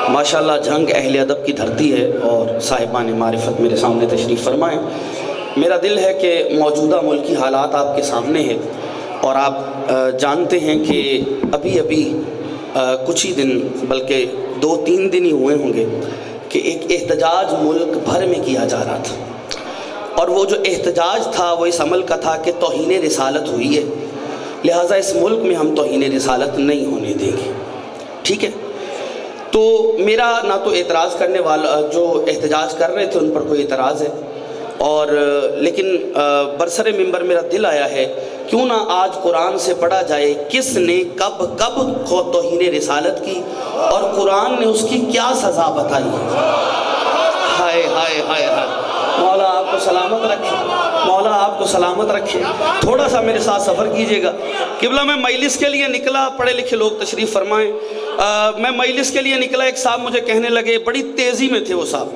ماشاءاللہ جھنگ اہل ادب کی دھرتی ہے اور صاحبان معرفت میرے سامنے تشریف فرمائیں۔ میرا دل ہے کہ موجودہ ملکی حالات آپ کے سامنے ہے اور آپ جانتے ہیں کہ ابھی کچھ ہی دن بلکہ 2-3 دن ہی ہوئے ہوں گے کہ ایک احتجاج ملک بھر میں کیا جا رہا تھا، اور وہ جو احتجاج تھا وہ اس عمل کا تھا کہ توہین رسالت ہوئی ہے، لہٰذا اس ملک میں ہم توہین رسالت نہیں ہونے دیں گے۔ ٹھیک ہے، تو میرا نہ تو اعتراض کرنے والا جو احتجاج کر رہے تھے ان پر کوئی اعتراض ہے، اور لیکن برسر منبر میرا دل آیا ہے کیوں نہ آج قرآن سے پڑھا جائے کس نے کب توہین رسالت کی اور قرآن نے اس کی کیا سزا بتائی ہے۔ ہائے ہائے ہائے ہائے، مولا آپ کو سلامت رکھے، مولا آپ کو سلامت رکھے۔ تھوڑا سا میرے ساتھ سفر کیجئے گا۔ قبلہ میں مجلس کے لیے نکلا، پڑھے لکھے لوگ تشریف فرمائیں، میں مجلس کے لیے نکلا، ایک صاحب مجھے کہنے لگے، بڑی تیزی میں تھے وہ صاحب،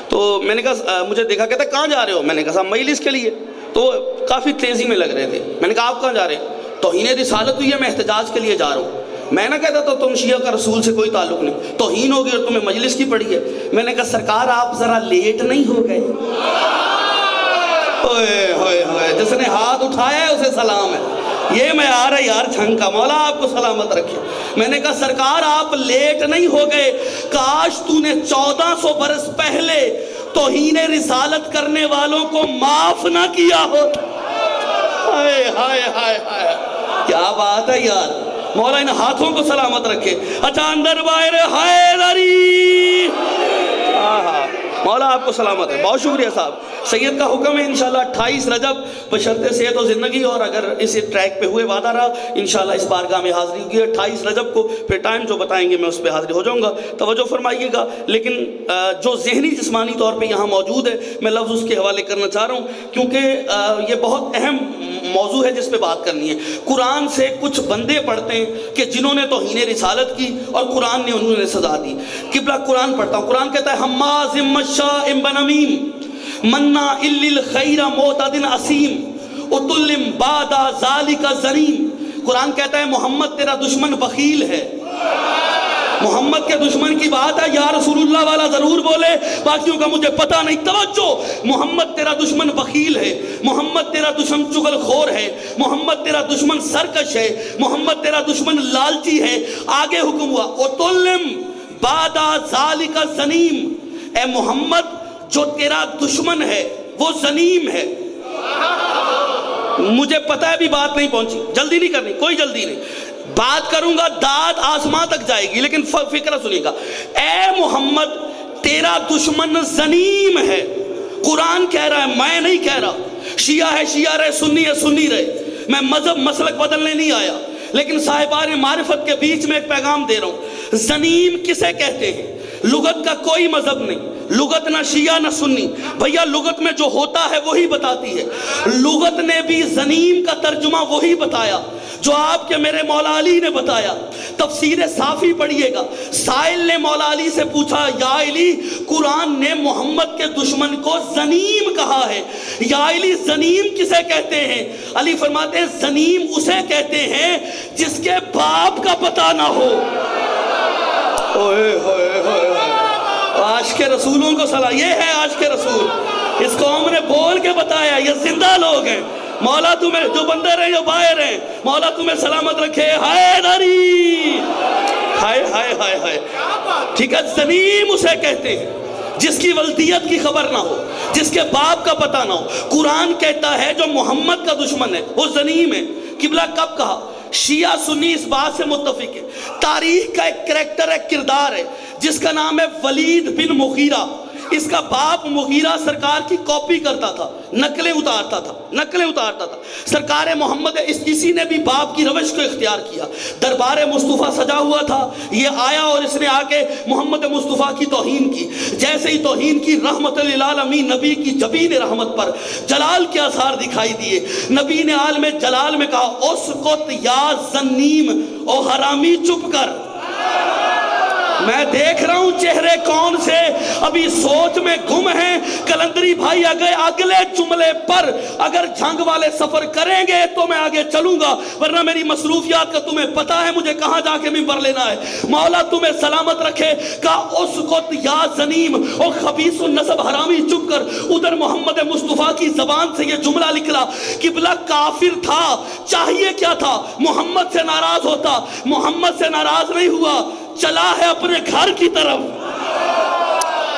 تو میں نے کہا، مجھے دیکھا، کہتا کہاں جا رہے ہو؟ میں نے کہا صاحب مجلس کے لیے، تو کافی تیزی میں لگ رہے تھے۔ میں نے کہا آپ کہاں جا رہے ہیں؟ توہین رسالت ہوئی ہے، میں احتجاج کے لیے جا رہا ہوں۔ میں نہ کہتا تو تم شیعہ کا رسول سے کوئی تعلق نہیں، توہین ہوگی اور تمہیں مجلس کی پڑی ہے۔ میں نے کہا سرکار آپ ذرا لیٹ نہیں ہو گئے؟ ہوئے ہوئے ہوئے، جس نے ہاتھ اٹھایا ہے اسے سلام ہے، یہ میں آ رہا یار جھنگ کا، مولا آپ کو سلامت رکھے۔ میں نے کہا سرکار آپ لیٹ نہیں ہو گئے، کاش تو نے 1400 برس پہلے توہین رسالت کرنے والوں کو معاف نہ کیا ہو۔ ہائے ہائے ہائے ہائے، کیا بات ہے یار، مولا ان ہاتھوں کو سلامت رکھے۔ اچھا اندر باہر حیدری، مولا آپ کو سلامت ہے۔ بہت شکریہ صاحب، سید کا حکم ہے انشاءاللہ 28 رجب بشرط صحت و زندگی، اور اگر اس ٹریک پہ ہوئے وعدہ رہا انشاءاللہ اس بارگاہ میں حاضری ہوگی 28 رجب کو، پھر ٹائم جو بتائیں گے میں اس پہ حاضری ہو جاؤں گا، توجہ فرمائیے گا۔ لیکن جو ذہنی جسمانی طور پہ یہاں موجود ہے میں لفظ اس کے حوالے کرنا چاہ رہا ہوں، کیونکہ یہ بہت اہم موضوع ہے جس پہ بات کرنی ہے۔ قرآن سے کچھ بندے پڑھتے ہیں کہ جنہوں نے توہین رسالت کی اور قرآن نے انہوں نے سزا دی۔ قبلہ قرآن پڑھتا ہوں، قرآن کہتا ہے حماز مشاء بنمیم مناع للخیر معتد اثیم عتل بعد ذلک زنیم۔ قرآن کہتا ہے محمد تیرا دشمن بخیل ہے۔ محمد کے دشمن کی بات ہے، یا رسول اللہ والا ضرور بولے، باقیوں کا مجھے پتہ نہیں۔ توجہ، محمد تیرا دشمن بخیل ہے، محمد تیرا دشمن چغل خور ہے، محمد تیرا دشمن سرکش ہے، محمد تیرا دشمن لالچی ہے۔ آگے حکم ہوا عتل بعد ذلک زنیم، اے محمد جو تیرا دشمن ہے وہ زنیم ہے۔ مجھے پتہ ہے ابھی بات نہیں پہنچی، جلدی نہیں کرنی، کوئی جلدی نہیں، بات کروں گا داد آسمان تک جائے گی، لیکن فکرہ سنیے گا۔ اے محمد تیرا دشمن زنیم ہے، قرآن کہہ رہا ہے، میں نہیں کہہ رہا۔ شیعہ ہے شیعہ رہے، سنی ہے سنی رہے، میں مذہب مسلک بدلنے نہیں آیا، لیکن صاحبان معرفت کے بیچ میں ایک پیغام دے رہا ہوں۔ زنیم کسے کہتے ہیں؟ لغت کا کوئی مذہب نہیں، لغت نہ شیعہ نہ سنی، بھیا لغت میں جو ہوتا ہے وہی بتاتی ہے۔ لغت نے بھی زنیم کا ترجمہ وہی بتایا جو آپ کے میرے مولا علی نے بتایا۔ تفسیر صافی پڑھیے گا، سائل نے مولا علی سے پوچھا، یا علی قرآن نے محمد کے دشمن کو زنیم کہا ہے، یا علی زنیم کسے کہتے ہیں؟ علی فرماتے ہیں زنیم اسے کہتے ہیں جس کے باپ کا پتہ نہ ہو۔ اوئے ہوئے ہوئے، عاشق رسولوں کو صلاح، یہ ہے عاشق رسول، اس قوم نے بول کے بتایا، یہ زندہ لوگ ہیں۔ مولا تمہیں جو بندر ہیں جو باہر ہیں، مولا تمہیں سلامت رکھے۔ حیدری، ہائے ہائے ہائے ہائے، ٹھیک ہے، زنیم اسے کہتے ہیں جس کی ولدیت کی خبر نہ ہو، جس کے باپ کا پتہ نہ ہو۔ قرآن کہتا ہے جو محمد کا دشمن ہے وہ زنیم ہے۔ قبلہ کب کہا؟ شیعہ سنی اس بات سے متفق ہے، تاریخ کا ایک کریکٹر ہے، کردار ہے جس کا نام ہے ولید بن مغیرہ۔ اس کا باپ مغیرہ سرکار کی کاپی کرتا تھا، نقلیں اتارتا تھا۔ سرکار محمد اسی نے بھی باپ کی روش کو اختیار کیا۔ دربار مصطفیٰ سجا ہوا تھا، یہ آیا اور اس نے آ کے محمد مصطفیٰ کی توہین کی۔ جیسے ہی توہین کی، رحمت للعالمین نبی کی جبین رحمت پر جلال کے آثار دکھائی دیے۔ نبی نے عالم جلال میں کہا اسکت یا زنیم، او حرامی چپ کر۔ میں دیکھ رہا ہوں چہرے کون سے ابھی سوچ میں گم ہیں. کلندری بھائی اگلے جملے پر اگر جنگ والے سفر کریں گے تو میں آگے چلوں گا، ورنہ میری مصروفیات کا تمہیں پتا ہے مجھے کہاں جا کے منبر لینا ہے. مولا تمہیں سلامت رکھے. کہا اسکت یا زنیم، او خبیث النسب حرامی، چپ کر. ادھر محمد مصطفیٰ کی زبان سے یہ جملہ نکلا. قبلہ کافر تھا، چاہیے کیا تھا؟ محمد سے ناراض ہوتا. محمد سے ناراض نہیں ہوا، چلا ہے اپنے گھر کی طرف.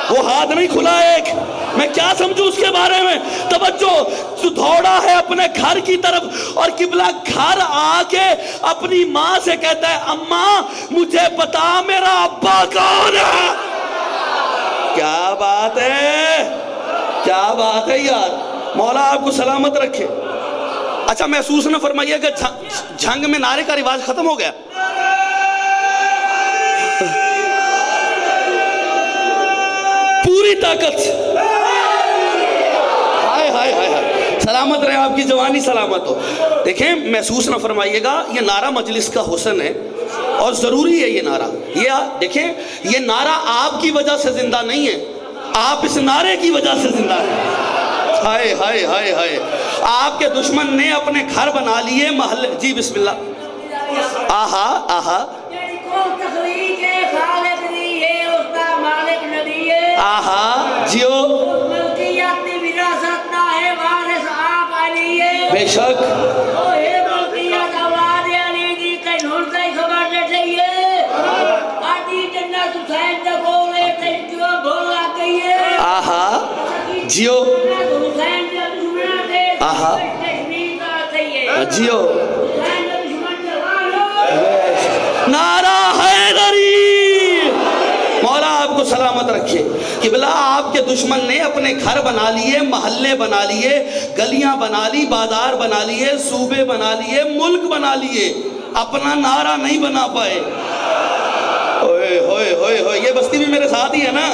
وہ ہاتھ نہیں کھلا. ایک میں کیا سمجھوں اس کے بارے میں؟ توجہ، دوڑا ہے اپنے گھر کی طرف اور قبلہ گھر آ کے اپنی ماں سے کہتا ہے اماں مجھے بتا میرا ابا کون ہے. کیا بات ہے، کیا بات ہے یار. مولا آپ کو سلامت رکھے. اچھا محسوس نہ فرمائیے کہ جنگ میں نعرے کا رواج ختم ہو گیا. پوری طاقت سے ہائے ہائے ہائے ہائے سلامت رہے، آپ کی جوانی سلامت ہو. دیکھیں محسوس نہ فرمائیے گا، یہ نعرہ مجلس کا حسن ہے اور ضروری ہے. یہ نعرہ، یہ دیکھیں یہ نعرہ آپ کی وجہ سے زندہ نہیں ہے، آپ اس نعرے کی وجہ سے زندہ ہے. ہائے ہائے ہائے ہائے. آپ کے دشمن نے اپنے گھر بنا لیے محلے. جی بسم اللہ. آہا آہا آہا جیو بے شک. آہا جیو آہا جیو. نعرہ حیدری. مولا آپ کو سلامت رکھے. قبلہ آپ کے دشمن نے اپنے گھر بنا لیے، محلے بنا لیے، گلیاں بنا لی، بازار بنا لیے، صوبے بنا لیے، ملک بنا لیے، اپنا نعرہ نہیں بنا پائے. ہوئے ہوئے ہوئے ہوئے. یہ بستی بھی میرے ساتھ ہی ہے نا.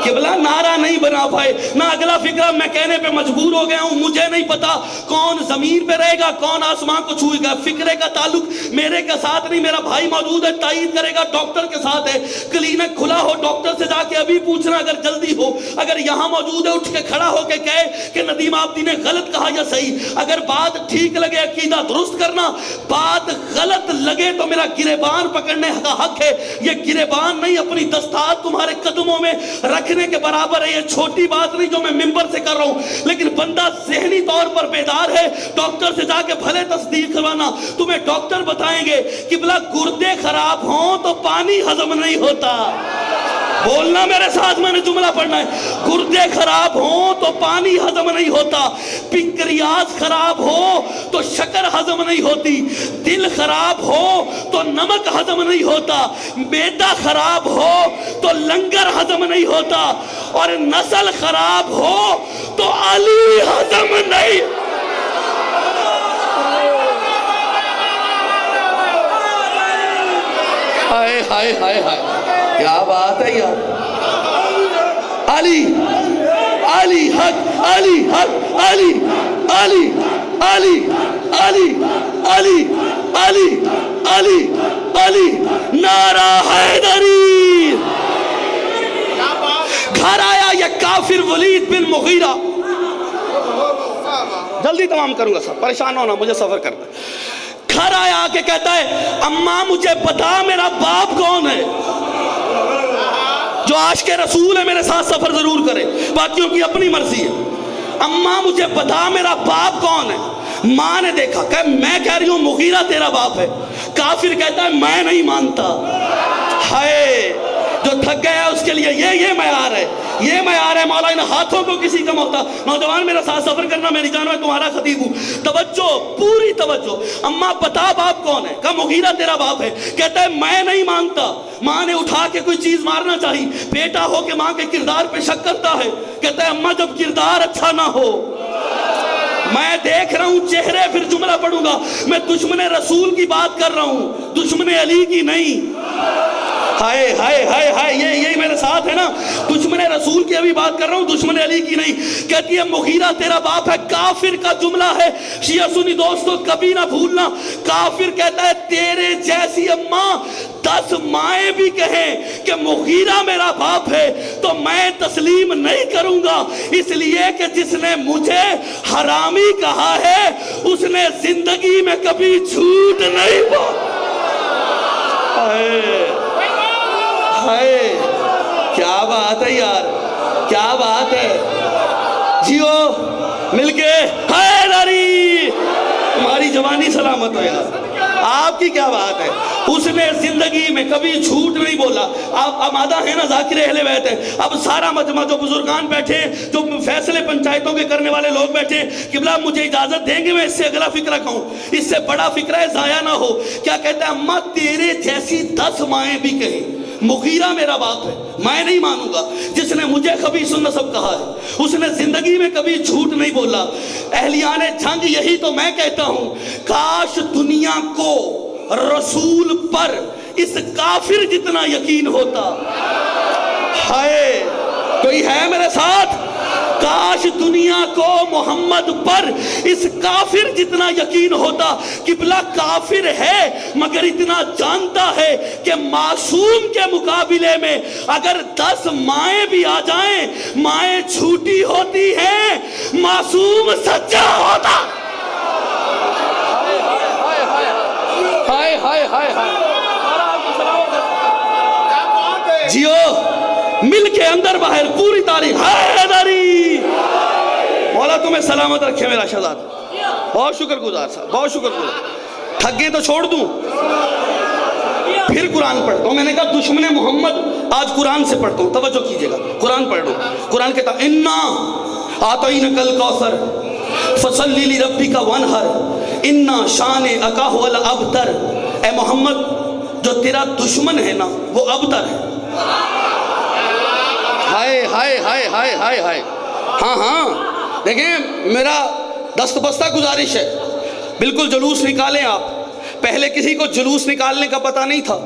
قبلہ نعرہ نہیں بنا پائے. نہ اگلا فکرہ میں کہنے پہ مجبور ہو گیا ہوں، مجھے نہیں پتا کون زمین پہ رہے گا کون آسمان کو چھوئے گا. فکرے کا تعلق میرے کے ساتھ نہیں. میرا بھائی موجود ہے، تائید کرے گا، ڈاکٹر کے ساتھ ہے. کلینک کھلا ہو، ڈاکٹر سے جا کے ابھی پوچھنا اگر جلدی ہو. اگر یہاں موجود ہے اٹھ کے کھڑا ہو کے کہے کہ ندیم آبدی نے غلط کہا یا صحیح. اگر بات ٹھیک لگے عقیدہ درست کرنا، بات غلط لگے تو میرا گریبان پکڑنے کا حق ہے. یہ گریبان نہیں، اپنی دستات تمہارے قدموں میں رکھنے کے برابر ہے. یہ چھوٹی بات نہیں جو میں منبر سے کر رہا ہوں، لیکن بندہ ذہنی طور پر بیدار ہے. ڈاکٹر سے جا کے بھلے تصدیق کروانا، تمہیں ڈاکٹر بتائیں گے قبلہ گردے خراب ہوں تو پانی ہضم نہیں ہوتا. بولنا میرے ساتھ، میں نے جملہ پڑھنا ہے. گردے خراب ہوں تو پانی ہضم نہیں ہوتا. پنکریاس خراب ہو تو شکر ہضم نہیں ہوتی. دل خراب ہو تو نمک ہضم نہیں ہوتا. معدہ خراب ہو تو لنگر ہضم نہیں ہوتا. اور نسل خراب ہو تو علی ہضم نہیں. ہائے ہائے ہائے ہائے کیا بات ہے یار. علی علی حق علی حق علی علی علی علی علی علی علی علی. نعرہ حیدری. گھر آیا یہ کافر ولید بن مغیرہ. جلدی تمام کروں گا سب، پریشان ہونا، مجھے سفر کرنا. گھر آیا آ کے کہتا ہے اماں مجھے بتا میرا باپ کون ہے. جو عاشق رسول ہے میرے ساتھ سفر ضرور کرے، باقیوں کی اپنی مرضی ہے. اماں مجھے بتا میرا باپ کون ہے. ماں نے دیکھا کہ میں کہہ رہی ہوں مغیرہ تیرا باپ ہے. کافر کہتا ہے میں نہیں مانتا. ہائے جو تھک گیا اس کے لیے یہ معیار ہے، یہ معیار ہے. مولا ان ہاتھوں کو کسی کا ہوتا. نوجوان میرا ساتھ سفر کرنا، میری جان میں تمہارا خطیب ہوں. توجہ، پوری توجہ. اماں بتا باپ کون ہے. کہا مغیرہ تیرا باپ ہے. کہتا ہے میں نہیں مانتا. ماں نے اٹھا کے کوئی چیز مارنا چاہی. بیٹا ہو کے ماں کے کردار پہ شک کرتا ہے. کہتا ہے اماں جب کردار اچھا نہ ہو. میں دیکھ رہا ہوں چہرے، پھر جملہ پڑھوں گا. میں دشمن رسول کی بات کر رہا ہوں، دشمن علی کی نہیں. ہائے ہائے ہائے ہائے یہی میرے ساتھ ہے نا. دشمن رسول کی ابھی بات کر رہا ہوں، دشمن علی کی نہیں. کہتی ہے مغیرہ تیرا باپ ہے. کافر کا جملہ ہے. شیعہ سنی دوستو کبھی نہ بھولنا. کافر کہتا ہے تیرے جیسی اماں 10 مائیں بھی کہیں کہ مغیرہ میرا باپ ہے تو میں تسلیم نہیں کروں گا، اس لیے کہ جس نے مجھے حرامی کہا ہے اس نے زندگی میں کبھی جھوٹ نہیں بولا۔ کیا بات ہے یار، کیا بات ہے، جیو مل کے حیدری، تمہاری جوانی سلامت ہو یار، آپ کی کیا بات ہے۔ اس نے زندگی میں کبھی جھوٹ نہیں بولا۔ آپ آمادہ ہیں نا، ذاکر اہل بیت ہے۔ اب سارا مجمع جو بزرگان بیٹھے، جو فیصلے پنچایتوں کے کرنے والے لوگ بیٹھے، قبلہ مجھے اجازت دیں گے میں اس سے اگلا فکرہ کہوں، اس سے بڑا فکرہ ہے ضائع نہ ہو۔ کیا کہتا ہے، اماں تیرے جیسی 10 مائیں بھی کہیں مغیرہ میرا باپ ہے، میں نہیں مانوں گا۔ جس نے مجھے خبیث النسب کہا ہے اس نے زندگی میں کبھی جھوٹ نہیں بولا۔ اہلیان جنگ یہی تو میں کہتا ہوں، کاش دنیا کو رسول پر اس کافر جتنا یقین ہوتا۔ ہائے، کوئی ہے میرے ساتھ؟ کاش دنیا کو محمد پر اس کافر جتنا یقین ہوتا۔ قبلہ کافر ہے مگر اتنا جانتا ہے کہ معصوم کے مقابلے میں اگر 10 مائیں بھی آ جائیں، مائیں جھوٹی ہوتی ہیں، معصوم سچا ہوتا۔ جیو مل کے اندر باہر پوری تاریخ حیدری۔ مولا تمہیں سلامت رکھے میرا شہزادہ، بہت شکر گزار صاحب، بہت شکر گزار۔ تھک گئے تو چھوڑ دوں، پھر قرآن پڑھتا ہوں۔ میں نے کہا دشمن محمد آج قرآن سے پڑھتا ہوں، توجہ کیجئے گا، قرآن پڑھ لوں۔ قرآن کہتا انا اعطینک الکوثر فصلی لربک وانحر انا شانئک ھو الابتر۔ اے محمد جو تیرا دشمن ہے نا وہ ابتر ہے۔ ہائے ہائے ہائے ہائے ہائے ہائے، ہاں ہاں دیکھیں میرا دست بستہ گزارش ہے، بالکل جلوس نکالیں آپ۔ پہلے کسی کو جلوس نکالنے کا پتہ نہیں تھا۔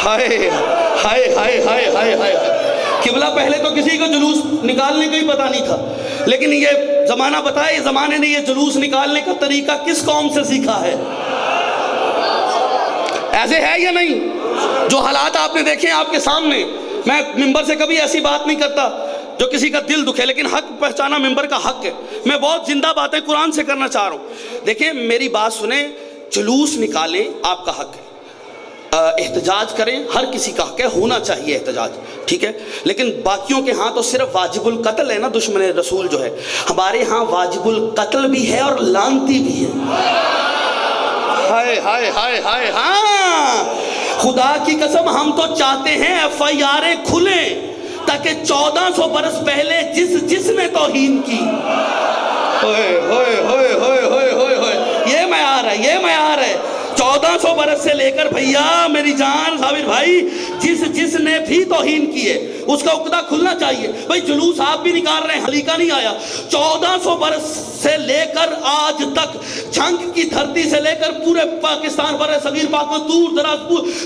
ہائے ہائے ہائے ہائے ہائے ہائے، قبلہ پہلے تو کسی کو جلوس نکالنے کا ہی پتہ نہیں تھا، لیکن یہ زمانہ بتائے، اس زمانے نے یہ جلوس نکالنے کا طریقہ کس قوم سے سیکھا ہے؟ ایسے ہے یا نہیں؟ جو حالات آپ نے دیکھے آپ کے سامنے، میں ممبر سے کبھی ایسی بات نہیں کرتا جو کسی کا دل دکھے، لیکن حق پہچانا ممبر کا حق ہے۔ میں بہت زندہ باتیں قرآن سے کرنا چاہ رہا ہوں۔ دیکھیں میری بات سنیں، جلوس نکالیں آپ کا حق ہے، احتجاج کریں ہر کسی کا حق ہے، ہونا چاہیے احتجاج، ٹھیک ہے، لیکن باقیوں کے ہاں تو صرف واجب القتل ہے نا، دشمن رسول جو ہے، ہمارے ہاں واجب القتل بھی ہے اور لعنتی بھی ہے۔ ہائے ہائے ہائے ہائے، ہاں خدا کی قسم ہم تو چاہتے ہیں FIR کھلیں تاکہ 1400 برس پہلے جس نے توہین کی، ہوئے ہوئے ہوئے ہوئے ہوئے ہوئے ہوئے، یہ معیار ہے، یہ معیار ہے۔ 1400 برس سے لے کر بھیا میری جان صابر بھائی، جس نے بھی توہین کیے اس کا عقدہ کھلنا چاہیے۔ بھائی جلوس آپ بھی نکال رہے ہیں، حلیقہ نہیں آیا۔ 1400 برس سے لے کر آج تک جنگ کی دھرتی سے لے کر پورے پاکستان پر صغیر پاک میں دور دراز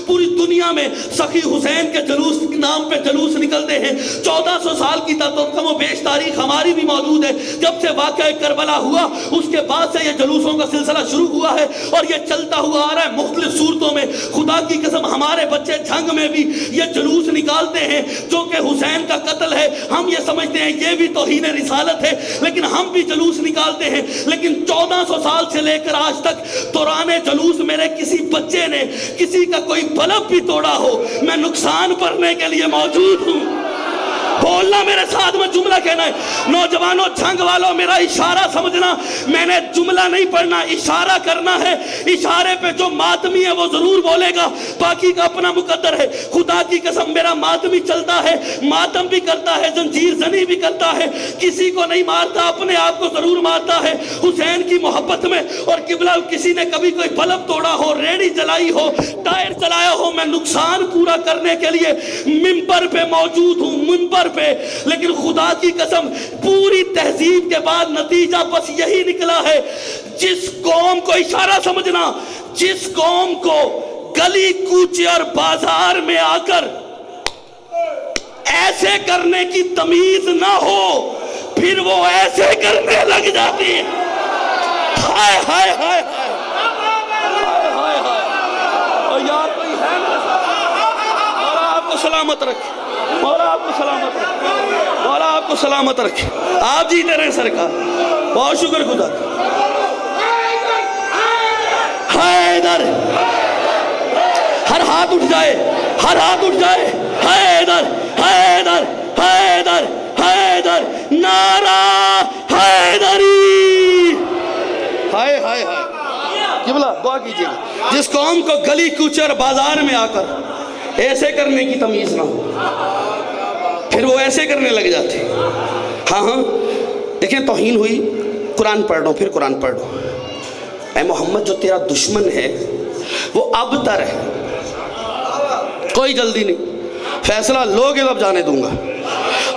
پوری دنیا میں سخی حسین کے جلوس نام پہ جلوس نکلتے ہیں۔ 1400 سال کی کم و بیش تاریخ ہماری بھی موجود ہے۔ جب سے واقعہ کربلا ہوا اس کے بعد سے یہ جلوسوں کا سلسلہ شروع ہوا ہے اور یہ چلتا ہوا آ رہا ہے مختلف صورتوں میں۔ خدا کی قسم ہمارے بچے جنگ میں بھی یہ جلوس نکالتے ہیں جو کہ حسین کا قتل ہے، ہم یہ سمجھتے ہیں یہ بھی توہین رسالت ہے، لیکن ہم بھی جلوس نکالتے ہیں۔ لیکن 1400 سال سے لے کر آج تک دوران جلوس میرے کسی بچے نے کسی کا کوئی بلب بھی توڑا ہو، میں نقصان بھرنے کے لیے موجود ہوں۔ بولنا میرے ساتھ، میں جملہ کہنا ہے۔ نوجوانوں جنگ والوں میرا اشارہ سمجھنا، میں نے جملہ نہیں پڑھنا، اشارہ کرنا ہے۔ اشارے پہ جو ماتمی ہے وہ ضرور بولے گا، باقی کا اپنا مقدر ہے۔ خدا کی قسم میرا ماتمی چلتا ہے، ماتم بھی کرتا ہے، زنجیر زنی بھی کرتا ہے، کسی کو نہیں مارتا، اپنے آپ کو ضرور مارتا ہے حسین کی محبت میں۔ اور قبلہ کسی نے کبھی کوئی بلب توڑا ہو، ریڑی جلائی ہو، ٹائر چلایا ہو، میں نقصان پورا کرنے کے لیے ممبر پہ موجود ہوں، ممبر پہ۔ لیکن خدا کی قسم پوری تہذیب کے بعد نتیجہ بس یہی نکلا ہے، جس قوم کو اشارہ سمجھنا، جس قوم کو گلی کوچے اور بازار میں آ کر ایسے کرنے کی تمیز نہ ہو پھر وہ ایسے کرنے لگ جاتی ہے۔ ہائے ہائے ہائے ہائے ہائے ہائے ہائے، سلامت رکھے، مولا آپ کو سلامت رکھے، مولا آپ کو سلامت رکھے، آپ جیتے رہے سرکار، بہت شکر گزار۔ حیدر، ہر ہاتھ اٹھ جائے، ہر ہاتھ اٹھ جائے، حیدر حیدر حیدر حیدر، نعرہ حیدری۔ ہائے ہائے ہائے، قبلہ دعا کیجئے گا جس قوم کو گلی کوچے اور بازار میں آ کر ایسے کرنے کی تمیز نہ ہو، پھر وہ ایسے کرنے لگ جاتے۔ ہاں ہاں دیکھیں، توہین ہوئی، قرآن پڑھ لو، پھر قرآن پڑھ لو۔ اے محمد، جو تیرا دشمن ہے وہ ابتر ہے، کوئی جلدی نہیں، فیصلہ لوگ اب جانے دوں گا۔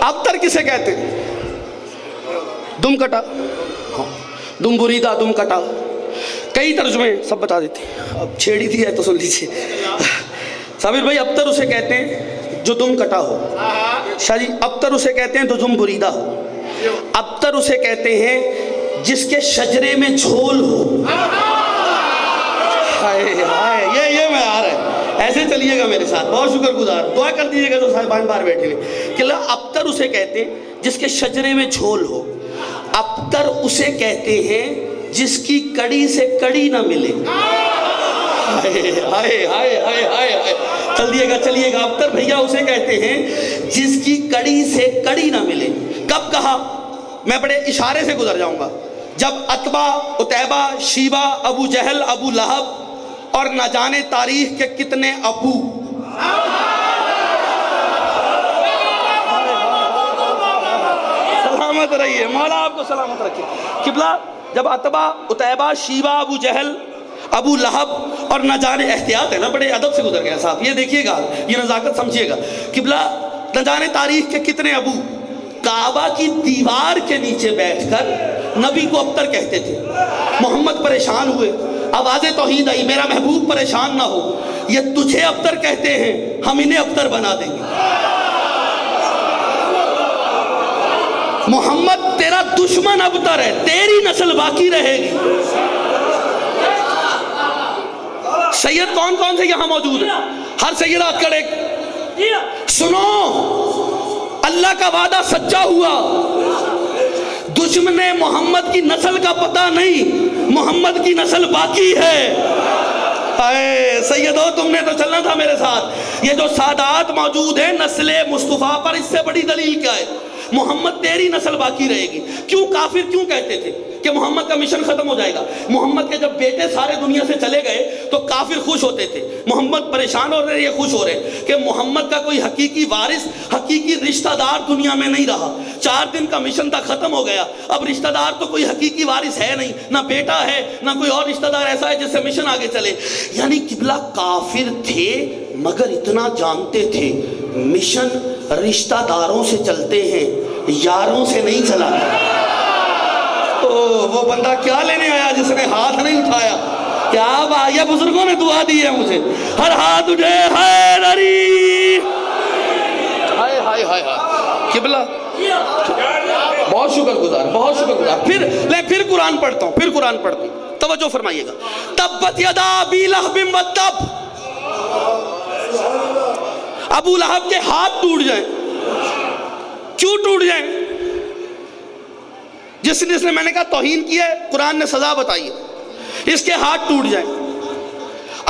ابتر کسے کہتے ہیں؟ دم کٹا، دم بریدہ، دم کٹا، کئی ترجمے سب بتا دیتے ہیں، اب چھیڑی دی ہے تو سن لیجیے۔ صابر بھائی، ابتر اسے کہتے ہیں جو دم کٹا ہو۔ شاہ جی، ابتر اسے کہتے ہیں جو دم بریدہ ہو۔ ابتر اسے کہتے ہیں جس کے شجرے میں جھول ہو۔ ہائے ہائے، یہ میں آ رہا ہے، ایسے چلیے گا میرے ساتھ، بہت شکر گزار، دعا کر دیجئے گا جو صاحبان باہر بیٹھے ہیں کہ اللہ، ابتر اسے کہتے ہیں جس کے شجرے میں جھول ہو۔ ابتر اسے کہتے ہیں جس کی کڑی سے کڑی نہ ملے۔ ہائے ہائے ہائے ہائے ہائے، چلیے گا، ابتر بھیا اسے کہتے ہیں جس کی کڑی سے کڑی نہ ملے۔ کب کہا؟ میں بڑے اشارے سے گزر جاؤں گا۔ جب عتبہ، عتیبہ، شیبہ، ابو جہل، ابو لہب اور نہ جانے تاریخ کے کتنے ابو، سلامت رہیے، مولا آپ کو سلامت رکھے۔ قبلہ، جب عتبہ، عتیبہ، شیبہ، ابو جہل، ابو لہب اور نہ جانے، احتیاط ہے نا، بڑے ادب سے گزر گیا صاحب، یہ دیکھیے گا، یہ نزاکت سمجھیے گا۔ قبلہ، نہ جانے تاریخ کے کتنے ابو کعبہ کی دیوار کے نیچے بیٹھ کر نبی کو ابتر کہتے تھے۔ محمد پریشان ہوئے، آوازیں توحید آئی، میرا محبوب پریشان نہ ہو، یہ تجھے ابتر کہتے ہیں، ہم انہیں ابتر بنا دیں گے۔ محمد تیرا دشمن ابتر ہے، تیری نسل باقی رہے گی۔ سید کون کون سے یہاں موجود ہیں؟ ہر سید ہاتھ کھڑے، سنو، اللہ کا وعدہ سچا ہوا، دشمن محمد کی نسل کا پتہ نہیں، محمد کی نسل باقی ہے۔ اے سیدو، تم نے تو چلنا تھا میرے ساتھ۔ یہ جو سادات موجود ہیں نسل مصطفیٰ پر، اس سے بڑی دلیل کیا ہے؟ محمد تیری نسل باقی رہے گی۔ کیوں کافر کیوں کہتے تھے کہ محمد کا مشن ختم ہو جائے گا؟ محمد کے جب بیٹے سارے دنیا سے چلے گئے تو کافر خوش ہوتے تھے، محمد پریشان ہو رہے، یہ خوش ہو رہے کہ محمد کا کوئی حقیقی وارث، حقیقی رشتہ دار دنیا میں نہیں رہا۔ 4 دن کا مشن تھا، ختم ہو گیا، اب رشتہ دار تو کوئی حقیقی وارث ہے نہیں، نہ بیٹا ہے نہ کوئی اور رشتہ دار ایسا ہے جس سے مشن آگے چلے۔ یعنی قبلہ کافر تھے مگر اتنا جانتے تھے مشن رشتہ داروں سے چلتے ہیں، یاروں سے نہیں چلا۔ وہ بندہ کیا لینے آیا جس نے ہاتھ نہیں اٹھایا؟ کیا بات، یہ بزرگوں نے دعا دی ہے مجھے، ہر ہاتھ اٹھے، حیدری، ہائے ہائے ہائے ہائے۔ قبلہ بہت شکر گزار، بہت شکر گزار۔ پھر قرآن پڑھتا ہوں، پھر قرآن پڑھتا ہوں، توجہ فرمائیے گا۔ تبت یدا ابی لہب وتب، ابو لہب کے ہاتھ ٹوٹ جائیں۔ کیوں ٹوٹ جائیں؟ جس نے میں نے کہا توہین کیا ہے، قرآن نے سزا بتائی ہے، اس کے ہاتھ ٹوٹ جائیں۔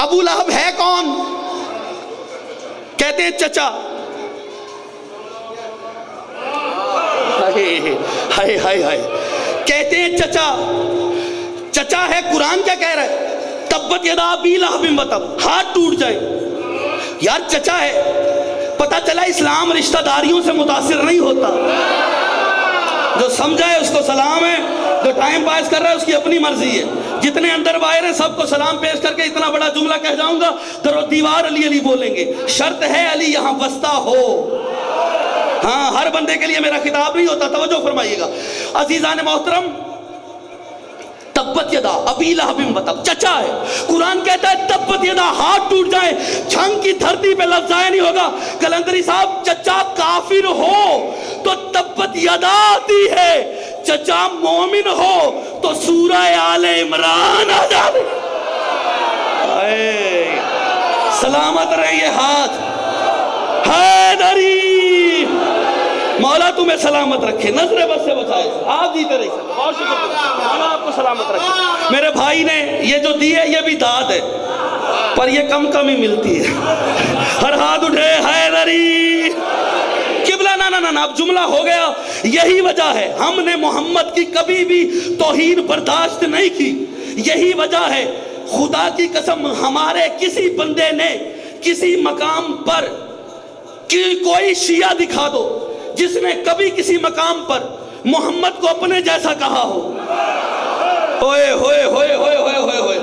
ابو لہب ہے کون؟ کہتے ہیں چچا۔ ہائے ہائے ہائے، کہتے ہیں چچا، چچا ہے۔ قرآن کیا کہہ رہا ہے؟ تبت یدا ابی لہب وتب، ہاتھ ٹوٹ جائیں۔ یار چچا ہے، پتہ چلا اسلام رشتہ داریوں سے متاثر نہیں ہوتا۔ جو سمجھا ہے اس کو سلام ہے، جو ٹائم پاس کر رہا ہے اس کی اپنی مرضی ہے۔ جتنے اندر باہر ہیں سب کو سلام پیش کر کے اتنا بڑا جملہ کہہ جاؤں گا، در و دیوار علی علی بولیں گے۔ شرط ہے علی یہاں بستہ ہو۔ ہاں، ہر بندے کے لیے میرا خطاب نہیں ہوتا، توجہ فرمائیے گا۔ عزیزان محترم، تبت یدا ابی لہب وتب، چچا ہے۔ قرآن کہتا ہے تبت یدا، ہاتھ ٹوٹ جائیں، جھنگ کی دھرتی پہ لفظ ضائع نہیں ہوگا۔ کلندری صاحب، چچا کافر ہو تو تبت یدا آتی ہے، چچا مومن ہو تو سورہ آل عمران آ جائے۔ سلامت رہے یہ ہاتھ، حیدری، مولا تمہیں سلامت رکھے، نظر بس سے بچائے، آپ جیتے رہی سر، بہت شکر، مولا آپ کو سلامت رکھے۔ میرے بھائی نے یہ جو دی ہے یہ بھی داد ہے، پر یہ کم کم ہی ملتی ہے۔ ہر ہاتھ اٹھے، حیدری قبلہ، نا اب جملہ ہو گیا۔ یہی وجہ ہے ہم نے محمد کی کبھی بھی توہین برداشت نہیں کی، یہی وجہ ہے خدا کی قسم ہمارے کسی بندے نے کسی مقام پر کوئی شیعہ دکھا دو جس نے کبھی کسی مقام پر محمد کو اپنے جیسا کہا ہو۔ ہوئے ہوئے ہوئے ہوئے ہوئے ہوئے ہوئے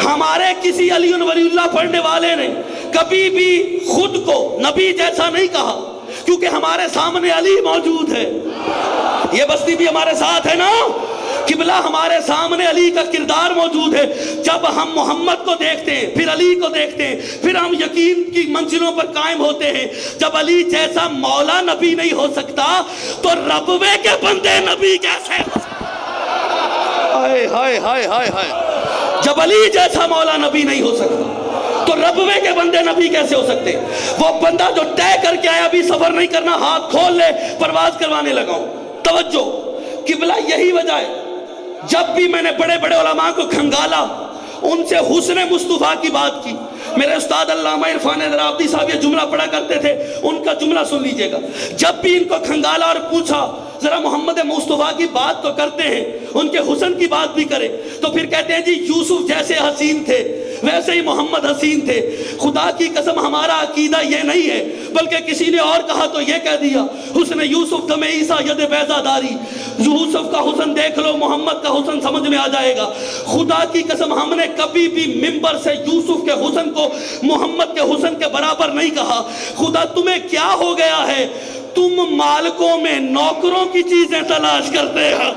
ہمارے کسی علی ولی اللہ پڑھنے والے نے کبھی بھی خود کو نبی جیسا نہیں کہا، کیونکہ ہمارے سامنے علی موجود ہے۔ یہ بستی بھی ہمارے ساتھ ہے نا، قبلہ ہمارے سامنے علی کا کردار موجود ہے۔ جب ہم محمد کو دیکھتے ہیں، پھر علی کو دیکھتے ہیں، پھر ہم یقین کی منزلوں پر قائم ہوتے ہیں۔ جب علی جیسا مولا نبی نہیں ہو سکتا تو ربوے کے بندے نبی کیسے ہو سکتے؟ ہائے ہائے ہائے ہائے ہائے، جب علی جیسا مولا نبی نہیں ہو سکتا تو ربوے کے بندے نبی کیسے ہو سکتے؟ وہ بندہ جو طے کر کے آیا ابھی سفر نہیں کرنا، ہاتھ کھول لے، پرواز کروانے لگا ہوں۔ توجہ، قبلہ یہی وجہ ہے جب بھی میں نے بڑے بڑے علماء کو کھنگالا، ان سے حسن مصطفیٰ کی بات کی۔ میرے استاد علامہ عرفان حیدرآبادی صاحب یہ جملہ پڑھا کرتے تھے، ان کا جملہ سن لیجئے گا۔ جب بھی ان کو کھنگالا اور پوچھا ذرا محمد مصطفیٰ کی بات تو کرتے ہیں، ان کے حسن کی بات بھی کرے، تو پھر کہتے ہیں جی یوسف جیسے حسین تھے ویسے ہی محمد حسین تھے۔ خدا کی قسم ہمارا عقیدہ یہ نہیں ہے، بلکہ کسی نے اور کہا تو یہ کہہ دیا، حسن یوسف دم عیسیٰ ید بیضہ داری، یوسف کا حسن دیکھ لو، محمد کا حسن سمجھ میں آ جائے گا۔ خدا کی قسم ہم نے کبھی بھی منبر سے یوسف کے حسن کو محمد کے حسن کے برابر نہیں کہا۔ خدا تمہیں کیا ہو گیا ہے، تم مالکوں میں نوکروں کی چیزیں تلاش کرتے ہیں۔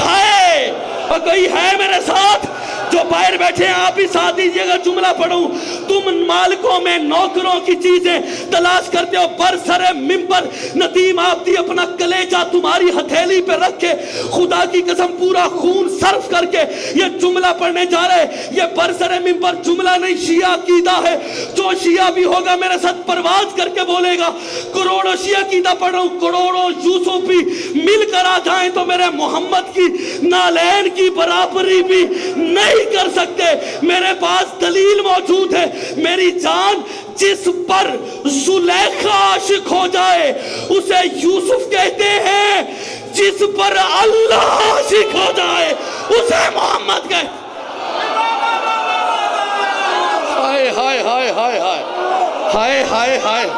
ہائے، اور کوئی ہے میرے ساتھ جو باہر بیٹھے ہیں، آپ ہی ساتھ دیجئے گا، جملہ پڑھوں، تم مالکوں میں نوکروں کی چیزیں تلاش کرتے ہو۔ برسر منبر ندیم آبدی اپنا کلیجہ تمہاری ہتھیلی پہ رکھ کے خدا کی قسم پورا خون صرف کر کے یہ جملہ پڑھنے جا رہے۔ یہ برسر منبر جملہ نہیں، شیعہ عقیدہ ہے۔ جو شیعہ بھی ہوگا میرے ساتھ پرواز کر کے بولے گا، کروڑوں شیعہ عقیدہ پڑھ رہا ہوں، کروڑوں یوسف بھی مل کر آ جائیں تو میرے محمد کی نالین کی برابری بھی نہیں کر سکتے۔ میرے پاس دلیل موجود ہے، میری جان جس پر زلیخا عاشق ہو جائے اسے یوسف کہتے ہیں، جس پر اللہ عاشق ہو جائے اسے محمد کہتے ہیں۔ ہائے ہائے ہائے ہائے ہائے ہائے ہائے،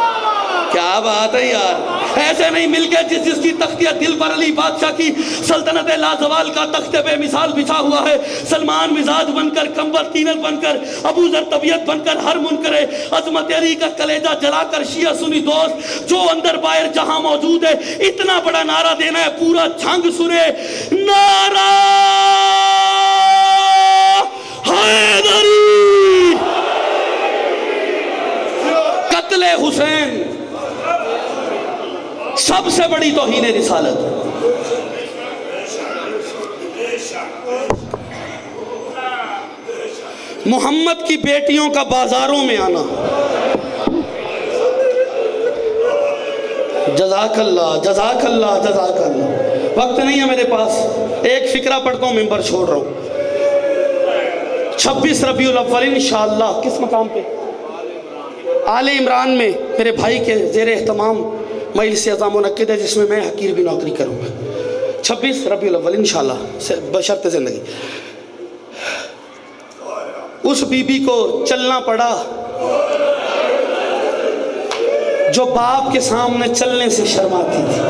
کیا بات ہے یار، ایسے نہیں مل کے جس کی تختیہ دل پر علی بادشاہ کی سلطنت لازوال کا تخت بے مثال بچھا ہوا ہے۔ سلمان مزاج بن کر، کمبر تینت بن کر، ابو ذر طبیعت بن کر، ہر منکر عظمت علی کا کلیجہ جلا کر، شیعہ سنی دوست جو اندر باہر جہاں موجود ہے، اتنا بڑا نعرہ دینا ہے، پورا جھنگ سنے، نعرہ حیدری، قتل حسین سب سے بڑی توہین رسالت۔ محمد کی بیٹیوں کا بازاروں میں آنا، جزاک اللہ جزاک اللہ جزاک اللہ۔ وقت نہیں ہے میرے پاس، ایک فکرہ پڑھتا ہوں، ممبر چھوڑ رہا ہوں۔ 26 ربیع الاول انشاءاللہ کس مقام پہ؟ آل عمران میں میرے بھائی کے زیر اہتمام مجلس اعظم منعقد ہے، جس میں میں حقیر بھی نوکری کروں گا۔ 26 ربیع الاول انشاءاللہ بشرط زندگی۔ اس بی بی کو چلنا پڑا جو باپ کے سامنے چلنے سے شرماتی تھی۔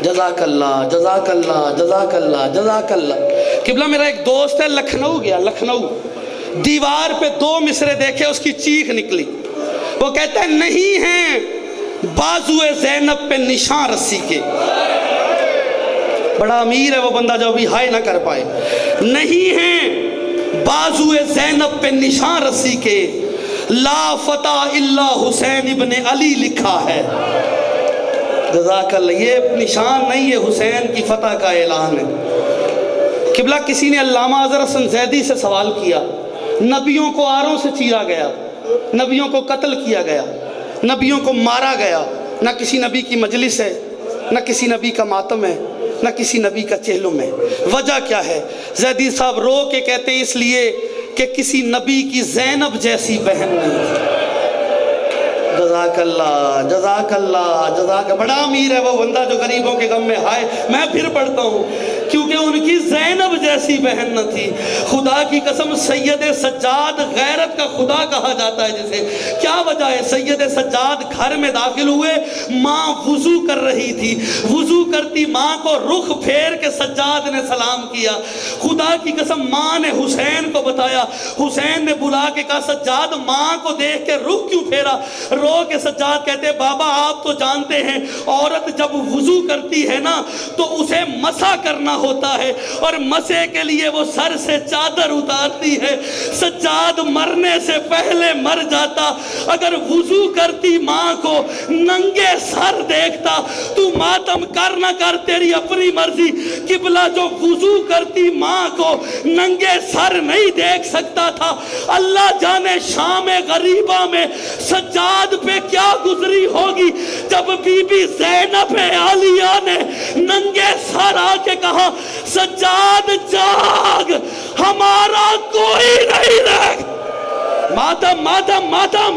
جزاک اللہ جزاک اللہ جزاک اللہ جزاک اللہ۔ قبلہ میرا ایک دوست ہے، لکھنؤ گیا، لکھنؤ، دیوار پہ 2 مصرے دیکھے، اس کی چیخ نکلی۔ وہ کہتا ہے نہیں ہیں بازوئے زینب پہ نشان رسی کے۔ بڑا امیر ہے وہ بندہ جو ابھی ہائے نہ کر پائے۔ نہیں ہیں بازوئے زینب پہ نشان رسی کے، لا فتح الا حسین ابن علی لکھا ہے۔ جزاک اللہ، یہ نشان نہیں ہے، حسین کی فتح کا اعلان ہے۔ قبلہ کسی نے علامہ اظہر حسن زیدی سے سوال کیا، نبیوں کو آروں سے چیرا گیا، نبیوں کو قتل کیا گیا، نبیوں کو مارا گیا، نہ کسی نبی کی مجلس ہے، نہ کسی نبی کا ماتم ہے، نہ کسی نبی کا چہلم ہے۔ وجہ کیا ہے؟ زیدی صاحب رو کے کہتے ہیں اس لیے کہ کسی نبی کی زینب جیسی بہن نہیں تھی۔ جزاک اللہ، جزاک اللہ، جزاک۔ بڑا امیر ہے وہ بندہ جو غریبوں کے غم میں ہائے۔ میں پھر پڑھتا ہوں، کیونکہ ان کی زینب جیسی بہن نہ تھی۔ خدا کی قسم سید سجاد غیرت کا خدا کہا جاتا ہے جسے۔ کیا وجہ ہے؟ سید سجاد گھر میں داخل ہوئے، ماں وضو کر رہی تھی، وضو کرتی ماں کو رخ پھیر کے سجاد نے سلام کیا۔ خدا کی قسم ماں نے حسین کو بتایا، حسین نے بلا کے کہا سجاد ماں کو دیکھ کے رخ کیوں پھیرا؟ رو کے سجاد کہتے بابا آپ تو جانتے ہیں عورت جب وضو کرتی ہے نا تو اسے مسح کرنا ہوتا ہے، اور مسح کے لیے وہ سر سے چادر اتارتی ہے۔ سجاد مرنے سے پہلے مر جاتا اگر وضو کرتی ماں کو ننگے سر دیکھتا۔ تو ماتم کر نہ کر تیری اپنی مرضی، قبلہ جو وضو کرتی ماں کو ننگے سر نہیں دیکھ سکتا تھا، اللہ جانے شام غریبہ میں سجاد پہ کیا گزری ہوگی جب بی بی زینب عالیہ نے ننگے سر آ کے کہا سجاد جاگ، ہمارا کوئی نہیں رہ۔ ماتم ماتم ماتم۔